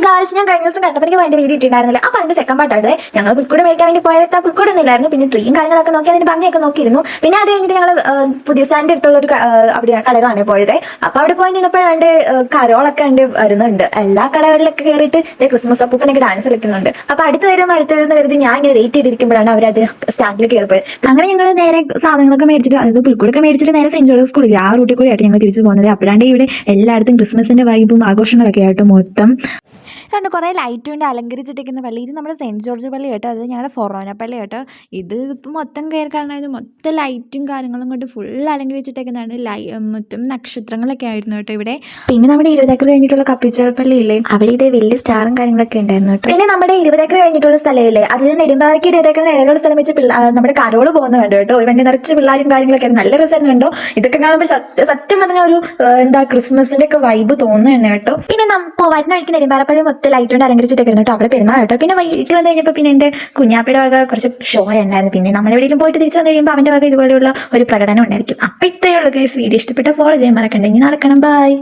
Guys, ഞാൻ കഴിഞ്ഞ ദിവസം കണ്ടപ്പോൾ എനിക്ക് അതിന്റെ വീഡിയോ ഇട്ടിട്ടുണ്ടായിരുന്നില്ല. അപ്പോൾ അതിന്റെ സെക്കൻഡ് പാർട്ടാണ്. ഞങ്ങൾ പുൽക്കൂട് മേടിക്കാൻ വേണ്ടി പോയത്. പുൽക്കൂടൊന്നും ഇല്ലായിരുന്നു. പിന്നെ ട്രീയും കാര്യങ്ങളൊക്കെ നോക്കി അതിന്റെ ഭംഗിയൊക്കെ നോക്കിയിരുന്നു. പിന്നെ അത് കഴിഞ്ഞിട്ട് ഞങ്ങൾ പുതിയ സ്റ്റാൻഡിന്റെ അടുത്തുള്ള ഒരു അവിടെ കടകളാണ് പോയത്. അപ്പോൾ അവിടെ പോയി നിന്നപ്പോഴാണ്ട് കരോളൊക്കെ ഉണ്ട് വരുന്നുണ്ട്. എല്ലാ കടകളിലൊക്കെ കയറിയിട്ട് ക്രിസ്മസ് അപ്പൂപ്പനൊക്കെ ഡാൻസ് കളിക്കുന്നുണ്ട്. അപ്പോൾ അടുത്ത് വരും കരുതി ഞാൻ ഇങ്ങനെ വെയിറ്റ് ചെയ്തിരിക്കുമ്പോഴാണ് അവരത് സ്റ്റാൻഡിൽ കയറിപ്പോയത്. അങ്ങനെ ഞങ്ങൾ നേരെ സാധനങ്ങളൊക്കെ മേടിച്ചിട്ട്, അതായത് പുൽക്കൂടൊക്കെ മേടിച്ചിട്ട് നേരെ സെന്റ് ജോർജ് സ്കൂളിൽ ആ റൂട്ടിൽ കൂടി ആയിട്ട് ഞങ്ങൾ തിരിച്ചു പോകുന്നത്. അപ്പോഴാണ്ട് ഇവിടെ എല്ലായിടത്തും ക്രിസ്മസിന്റെ വൈബും ആഘോഷങ്ങളൊക്കെ ആയിട്ട് മൊത്തം കണ്ട് കുറേ ലൈറ്റ് കൊണ്ട് അലങ്കരിച്ചിട്ടിരിക്കുന്ന പള്ളി. ഇത് നമ്മുടെ സെൻറ്റ് ജോർജ് പള്ളി കേട്ടോ. അത് ഞങ്ങളുടെ ഫൊറോന പള്ളി കേട്ടോ. ഇത് ഇപ്പം മൊത്തം കയറി കാണാനായത് മൊത്തം ലൈറ്റും കാര്യങ്ങളും കൊണ്ട് ഫുൾ അലങ്കരിച്ചിട്ടേക്കുന്നതാണ്. മൊത്തം നക്ഷത്രങ്ങളൊക്കെ ആയിരുന്നു കേട്ടോ ഇവിടെ. പിന്നെ നമ്മുടെ 20 ഏക്കർ കഴിഞ്ഞിട്ടുള്ള കപ്പീച്ചൽ പള്ളിയില്ലേ, അവിടെ ഇതേ വലിയ സ്റ്റാറും കാര്യങ്ങളൊക്കെ ഉണ്ടായിരുന്നു കേട്ടോ. പിന്നെ നമ്മുടെ 20 ഏക്കർ കഴിഞ്ഞിട്ടുള്ള സ്ഥലമില്ലേ, അതിൽ നിന്ന് നെടുമ്പാറയ്ക്ക് 20 ഏക്കറിന് ഇടയിലുള്ള സ്ഥലം വെച്ച് നമ്മുടെ കരോള് പോകുന്നത് കണ്ടു കേട്ടോ. ഒരു വണ്ടി നിറച്ച് പിള്ളേരും കാര്യങ്ങളൊക്കെ നല്ല രസമായിരുന്നു കേട്ടോ. ഇതൊക്കെ കാണുമ്പോൾ സത്യം പറഞ്ഞ ഒരു ക്രിസ്മസിന്റെ ഒക്കെ വൈബ് തോന്നുന്നു തന്നെ കേട്ടോ. പിന്നെ വരുന്ന വഴിക്ക് നെടുമ്പാറപ്പള്ളി മൊത്തം ലൈറ്റ് കൊണ്ട് അലങ്കരിച്ചിട്ടൊക്കെ ഇരുന്നു കേട്ടോ. അവിടെ പെരുന്നാൾ കേട്ടോ. പിന്നെ വീട്ടിൽ വന്നു കഴിഞ്ഞപ്പോൾ പിന്നെ എൻ്റെ കുഞ്ഞാപ്പയുടെ വക കുറച്ച് ഷോ ഉണ്ടായിരുന്നു. പിന്നെ നമ്മളെവിടെയും പോയിട്ട് തിരിച്ചു വന്നു കഴിയുമ്പോൾ അവൻ്റെ വക ഇതുപോലെയുള്ള ഒരു പ്രകടനം ഉണ്ടായിരിക്കും. അപ്പോൾ ഇത്രയേ ഉള്ളൂ ഗൈസ്. വീഡിയോ ഇഷ്ടപ്പെട്ട ഫോളോ ചെയ്യാൻ മറക്കണ്ട. ഇനി നാളെ കാണാം. ബൈ.